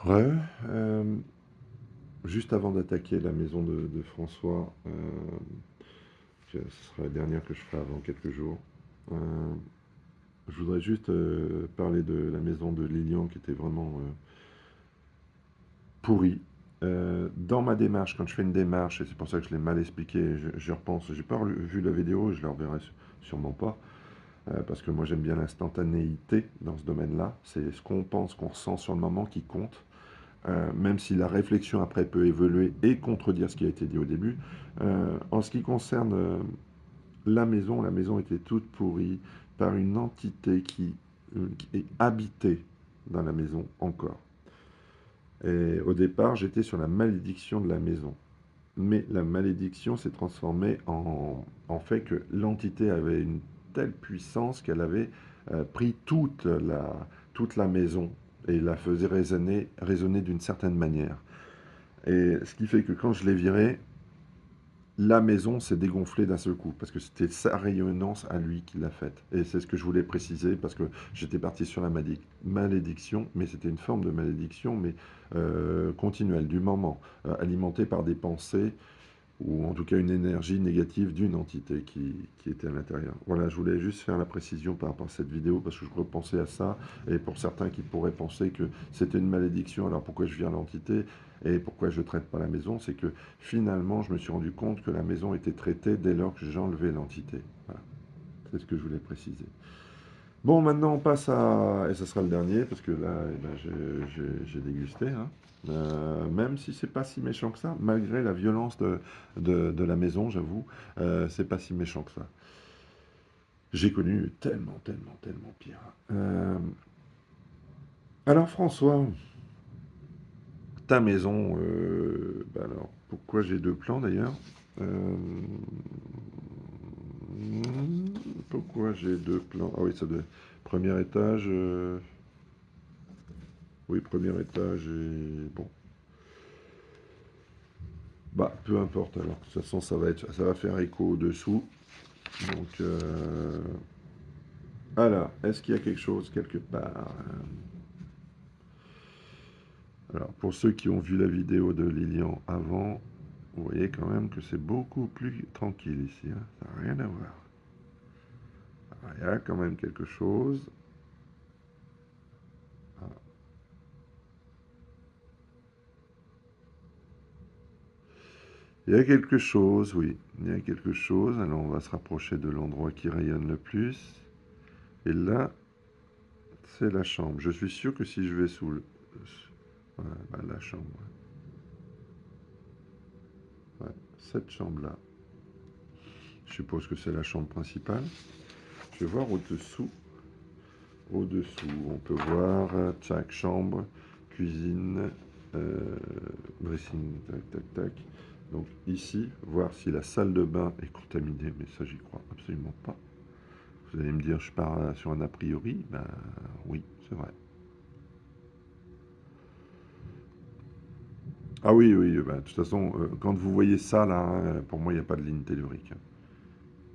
Ouais, juste avant d'attaquer la maison de François, ce sera la dernière que je ferai avant quelques jours. euh, je voudrais juste parler de la maison de Lilian qui était vraiment pourrie. Dans ma démarche, quand je fais une démarche, et c'est pour ça que je l'ai mal expliqué, je repense, j'ai pas vu la vidéo, je la reverrai sûrement pas, parce que moi j'aime bien l'instantanéité dans ce domaine-là. C'est ce qu'on pense, qu'on ressent sur le moment qui compte. Même si la réflexion après peut évoluer et contredire ce qui a été dit au début. En ce qui concerne la maison était toute pourrie par une entité qui est habitée dans la maison encore. Et au départ, j'étais sur la malédiction de la maison. Mais la malédiction s'est transformée en fait que l'entité avait une telle puissance qu'elle avait pris toute la maison et la faisait résonner d'une certaine manière. Et ce qui fait que quand je l'ai viré, la maison s'est dégonflée d'un seul coup, parce que c'était sa rayonnance à lui qui l'a faite. Et c'est ce que je voulais préciser, parce que j'étais parti sur la malédiction, mais c'était une forme de malédiction, mais continuelle, du moment, alimentée par des pensées ou en tout cas une énergie négative d'une entité qui était à l'intérieur. Voilà, je voulais juste faire la précision par rapport à cette vidéo parce que je repensais à ça, et pour certains qui pourraient penser que c'était une malédiction, alors pourquoi je viens l'entité et pourquoi je ne traite pas la maison, c'est que finalement je me suis rendu compte que la maison était traitée dès lors que j'enlevais l'entité. Voilà, c'est ce que je voulais préciser. Bon, maintenant on passe à... Et ce sera le dernier, parce que là, eh ben, j'ai dégusté, hein. Même si c'est pas si méchant que ça, malgré la violence de la maison, j'avoue, c'est pas si méchant que ça. J'ai connu tellement, tellement, tellement pire. Alors François, ta maison, bah alors, pourquoi j'ai deux plans d'ailleurs? Euh, Pourquoi j'ai deux plans? Ah oui, ça doit... Premier étage... Oui, premier étage et bon. Bah, peu importe alors. De toute façon, ça va faire écho au-dessous. Donc, alors, est-ce qu'il y a quelque chose quelque part? Alors, pour ceux qui ont vu la vidéo de Lilian avant, vous voyez quand même que c'est beaucoup plus tranquille ici, hein. Ça n'a rien à voir. Alors, il y a quand même quelque chose. Ah, il y a quelque chose, oui. Il y a quelque chose. Alors, on va se rapprocher de l'endroit qui rayonne le plus. Et là, c'est la chambre. Je suis sûr que si je vais sous le... Ouais, bah, la chambre. Ouais, cette chambre-là. Je suppose que c'est la chambre principale. Je vais voir au-dessous. Au-dessous, on peut voir chaque chambre, cuisine, euh, dressing, tac, tac, tac. Donc ici, voir si la salle de bain est contaminée, mais ça j'y crois absolument pas. Vous allez me dire, je pars sur un a priori. Ben oui, c'est vrai. Ah oui, oui, ben, de toute façon, quand vous voyez ça là, hein, pour moi, il n'y a pas de ligne tellurique, hein.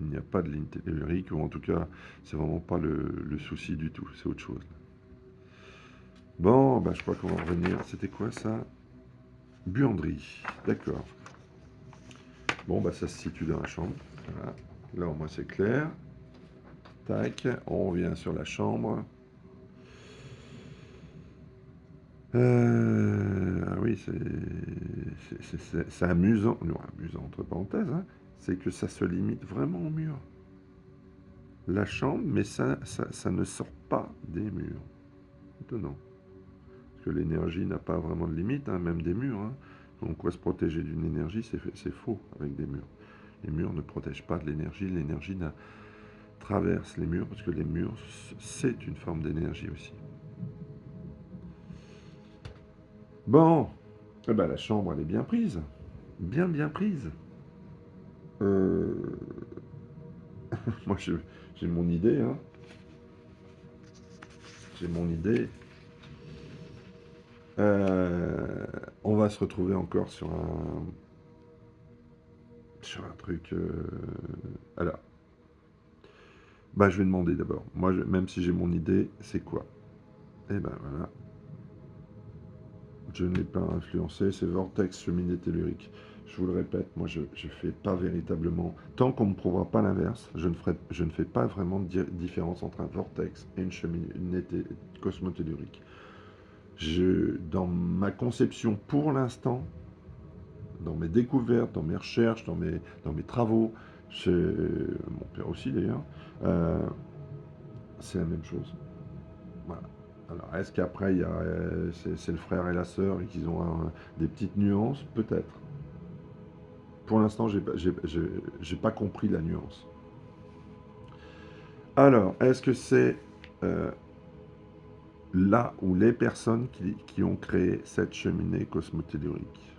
Il n'y a pas de ligne tellurique, ou en tout cas, c'est vraiment pas le souci du tout, c'est autre chose. Bon, bah, je crois qu'on va revenir. C'était quoi ça? Buanderie. D'accord. Bon, bah, ça se situe dans la chambre. Voilà. Là, au moins, c'est clair. Tac. On revient sur la chambre. Ah oui, c'est amusant. Non, amusant entre parenthèses, hein. C'est que ça se limite vraiment au mur. La chambre, mais ça ne sort pas des murs. Étonnant. Parce que l'énergie n'a pas vraiment de limite, hein, même des murs, hein. Donc, quoi se protéger d'une énergie, c'est faux avec des murs. Les murs ne protègent pas de l'énergie. L'énergie traverse les murs parce que les murs, c'est une forme d'énergie aussi. Bon, eh ben, la chambre, elle est bien prise. Bien, bien prise. Euh, Moi, j'ai mon idée, hein. J'ai mon idée. Euh, on va se retrouver encore sur un truc. Alors, bah, je vais demander d'abord. Même si j'ai mon idée, c'est quoi? Eh ben voilà. Je n'ai pas influencé, c'est vortex, cheminée tellurique. Je vous le répète, moi je ne fais pas véritablement, tant qu'on ne me prouvera pas l'inverse, je ne fais pas vraiment de différence entre un vortex et une cheminée cosmotellurique. Dans ma conception pour l'instant, dans mes découvertes, dans mes recherches, dans mes travaux, chez mon père aussi d'ailleurs, euh, c'est la même chose. Voilà. Alors, est-ce qu'après, c'est le frère et la sœur et qu'ils ont des petites nuances? Peut-être. Pour l'instant, j'ai pas compris la nuance. Alors, est-ce que c'est euh, là ou les personnes qui ont créé cette cheminée cosmotellurique?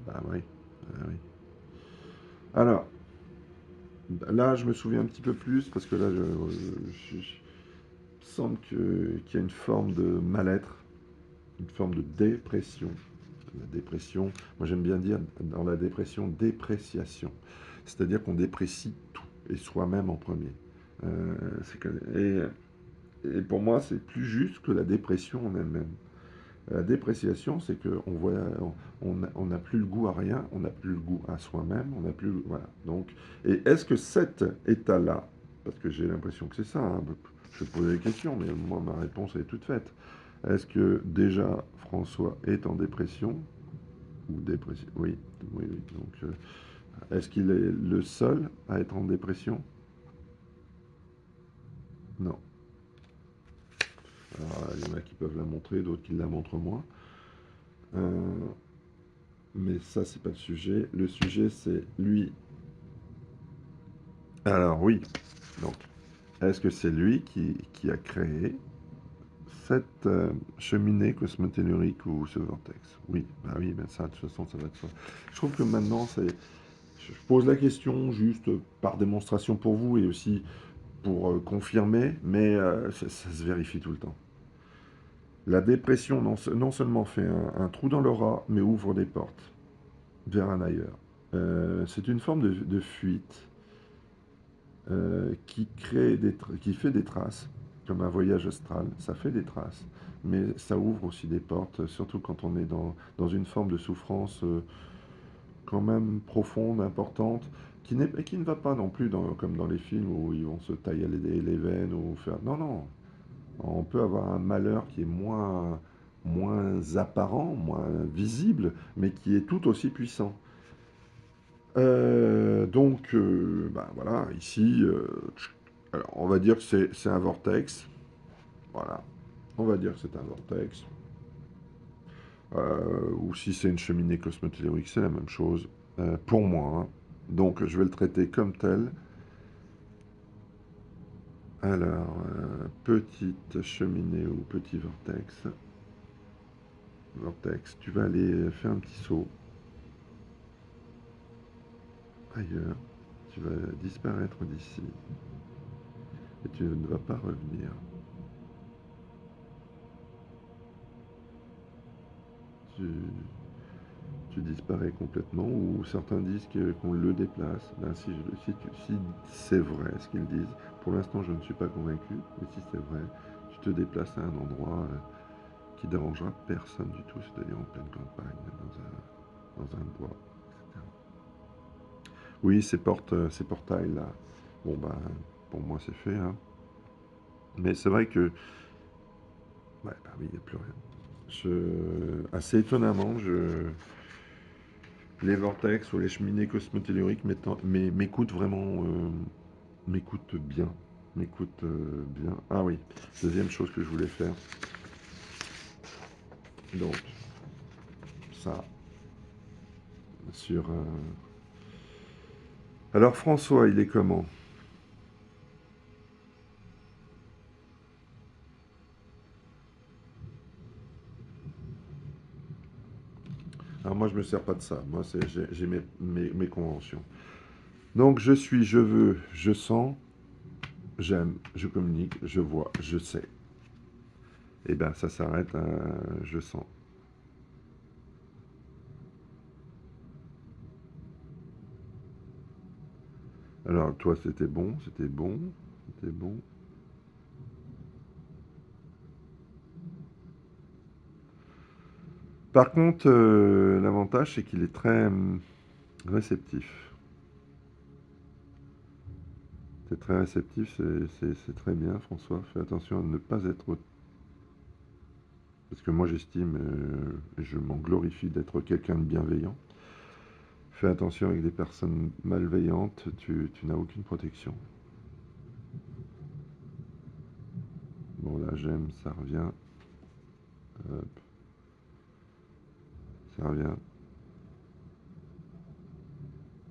Bah oui, bah oui. Alors, là, je me souviens un petit peu plus parce que là, il semble qu'il y a une forme de mal-être, une forme de dépression. La dépression, moi j'aime bien dire dans la dépression, dépréciation. C'est-à-dire qu'on déprécie tout, et soi-même en premier. Et pour moi, c'est plus juste que la dépression en elle-même. La dépréciation, c'est qu'on voit, on n'a plus le goût à rien, on n'a plus le goût à soi-même, on n'a plus, voilà. Donc, et est-ce que cet état-là, parce que j'ai l'impression que c'est ça, hein, je vais poser des questions, mais moi ma réponse est toute faite. Est-ce que déjà François est en dépression ou dépression? Oui, oui, oui. Donc, est-ce qu'il est le seul à être en dépression? Non. Alors, il y en a qui peuvent la montrer, d'autres qui la montrent moins. Euh, mais ça, c'est pas le sujet. Le sujet, c'est lui. Alors oui, donc, est-ce que c'est lui qui a créé cette cheminée cosmotellurique ou ce vortex? Oui, bah oui, ben ça, de toute façon, ça va être ça. Je trouve que maintenant, je pose la question juste par démonstration pour vous et aussi pour confirmer, mais ça se vérifie tout le temps. La dépression non seulement fait un trou dans l'aura, mais ouvre des portes vers un ailleurs. C'est une forme de fuite qui fait des traces, comme un voyage astral, ça fait des traces, mais ça ouvre aussi des portes, surtout quand on est dans une forme de souffrance quand même profonde, importante, qui ne va pas non plus comme dans les films où ils vont se tailler les veines ou faire... Non, non, on peut avoir un malheur qui est moins apparent, moins visible, mais qui est tout aussi puissant. Ben voilà, ici, alors, on va dire que c'est un vortex. Voilà, on va dire que c'est un vortex. Ou si c'est une cheminée cosmotellurique, c'est la même chose. Pour moi, hein. Donc, je vais le traiter comme tel. Alors, petite cheminée ou petit vortex. Vortex, tu vas aller faire un petit saut ailleurs. Tu vas disparaître d'ici. Et tu ne vas pas revenir. Tu, tu disparais complètement, ou certains disent qu'on le déplace. Ben, si c'est vrai ce qu'ils disent, pour l'instant je ne suis pas convaincu, mais si c'est vrai, tu te déplaces à un endroit qui dérangera personne du tout, c'est-à-dire en pleine campagne, dans un bois, etc. Oui, ces portails-là, bon ben, pour moi c'est fait, hein. Mais c'est vrai que, ouais, ben oui, il n'y a plus rien. Assez étonnamment, les vortex ou les cheminées cosmotelluriques m'écoutent vraiment, m'écoutent bien. M'écoutent bien. Ah oui, deuxième chose que je voulais faire. Donc, ça, sur... Alors François, il est comment? Alors moi, je me sers pas de ça. Moi, j'ai mes conventions. Donc, je suis, je veux, je sens, j'aime, je communique, je vois, je sais. Et bien, ça s'arrête à je sens. Alors, toi, c'était bon, c'était bon, c'était bon. Par contre, l'avantage, c'est qu'il est très réceptif. C'est très réceptif, c'est très bien, François. Fais attention à ne pas être... Parce que moi, j'estime, je m'en glorifie d'être quelqu'un de bienveillant. Fais attention avec des personnes malveillantes, tu n'as aucune protection. Bon, là, j'aime, ça revient. Hop, ça revient,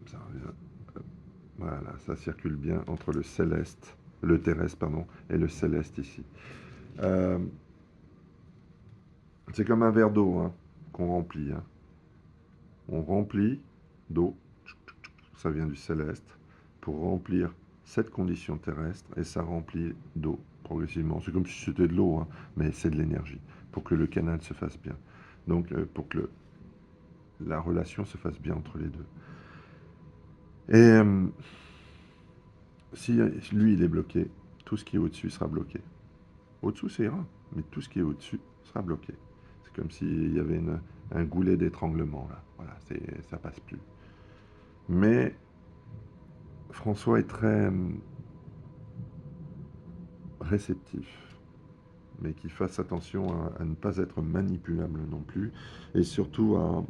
ça revient. Hop. Voilà, ça circule bien entre le céleste, le terrestre, pardon, et le céleste ici. Euh, c'est comme un verre d'eau hein, qu'on remplit. Hein. On remplit d'eau, ça vient du céleste, pour remplir cette condition terrestre, et ça remplit d'eau progressivement. C'est comme si c'était de l'eau, hein, mais c'est de l'énergie, pour que le canal se fasse bien. Donc, pour que la relation se fasse bien entre les deux. Et si lui, il est bloqué, tout ce qui est au-dessus sera bloqué. Au-dessous, c'est ira, mais tout ce qui est au-dessus sera bloqué. C'est comme s'il y avait un goulet d'étranglement, là. Voilà, ça passe plus. Mais François est très réceptif, mais qu'il fasse attention à ne pas être manipulable non plus, et surtout à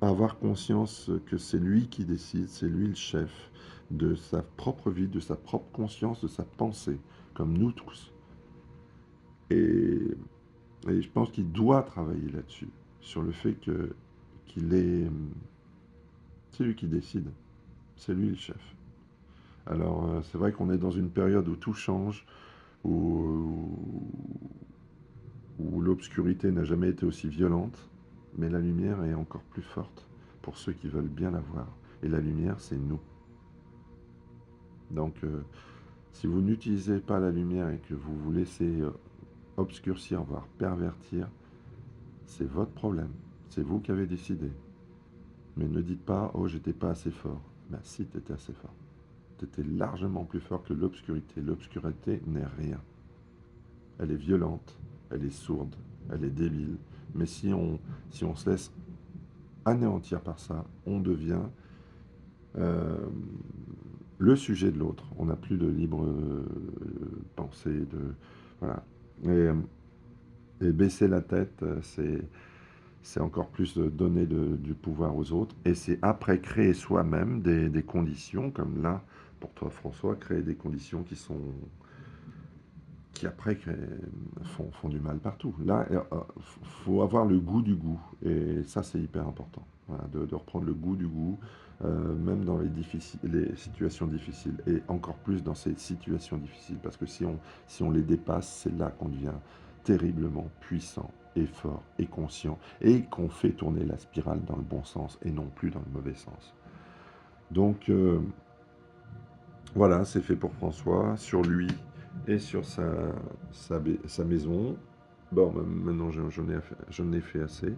avoir conscience que c'est lui qui décide, c'est lui le chef de sa propre vie, de sa propre conscience, de sa pensée, comme nous tous. Et, et je pense qu'il doit travailler là-dessus, sur le fait qu'il est... C'est lui qui décide, c'est lui le chef. Alors, c'est vrai qu'on est dans une période où tout change, où, où l'obscurité n'a jamais été aussi violente, mais la lumière est encore plus forte pour ceux qui veulent bien la voir. Et la lumière, c'est nous. Donc, si vous n'utilisez pas la lumière et que vous vous laissez obscurcir, voire pervertir, c'est votre problème. C'est vous qui avez décidé. Mais ne dites pas, oh, j'étais pas assez fort. Ben si, tu étais assez fort. Tu étais largement plus fort que l'obscurité. L'obscurité n'est rien. Elle est violente, elle est sourde, elle est débile. Mais si on se laisse anéantir par ça, on devient euh, le sujet de l'autre. On n'a plus de libre pensée, voilà. Et baisser la tête, c'est encore plus donner du pouvoir aux autres. Et c'est après créer soi-même des conditions, comme là, pour toi François, créer des conditions qui après font du mal partout. Là, il faut avoir le goût du goût. Et ça, c'est hyper important. Voilà, de reprendre le goût du goût, même dans les situations difficiles. Et encore plus dans ces situations difficiles. Parce que si on les dépasse, c'est là qu'on devient terriblement puissant et fort et conscient. Et qu'on fait tourner la spirale dans le bon sens et non plus dans le mauvais sens. Donc, voilà, c'est fait pour François, sur lui et sur sa maison. Bon, maintenant j'en ai fait assez,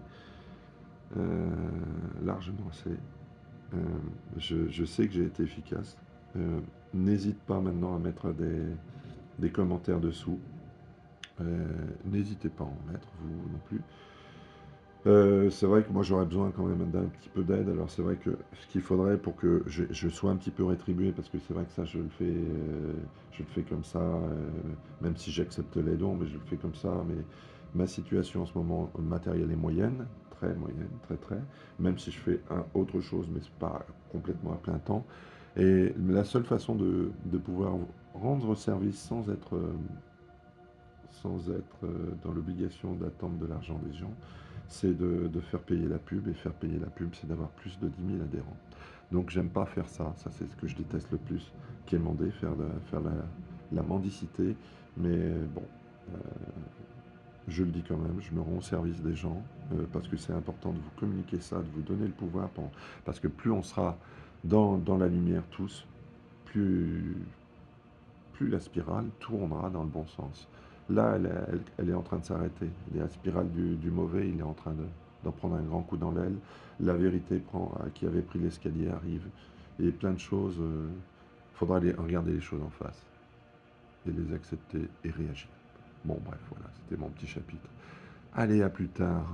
largement assez. Je sais que j'ai été efficace. N'hésite pas maintenant à mettre des commentaires dessous. N'hésitez pas à en mettre, vous non plus. C'est vrai que moi j'aurais besoin quand même d'un petit peu d'aide. Alors c'est vrai que ce qu'il faudrait pour que je sois un petit peu rétribué, parce que c'est vrai que ça je le fais comme ça, même si j'accepte les dons, mais je le fais comme ça. Mais ma situation en ce moment matérielle est moyenne, très moyenne, très très. Même si je fais autre chose, mais c'est pas complètement à plein temps. Et la seule façon de pouvoir rendre service sans être dans l'obligation d'attendre de l'argent des gens, c'est de faire payer la pub. Et faire payer la pub, c'est d'avoir plus de 10 000 adhérents. Donc j'aime pas faire ça. Ça, c'est ce que je déteste le plus, quémander, faire la mendicité. Mais bon, euh, je le dis quand même, je me rends au service des gens, parce que c'est important de vous communiquer ça, de vous donner le pouvoir. Parce que plus on sera dans la lumière tous, plus, plus la spirale tournera dans le bon sens. Là, elle est en train de s'arrêter. La spirale du mauvais, il est en train d'en prendre un grand coup dans l'aile. La vérité qui avait pris l'escalier arrive. Et plein de choses. Il faudra regarder les choses en face. Et les accepter et réagir. Bon, bref, voilà, c'était mon petit chapitre. Allez, à plus tard.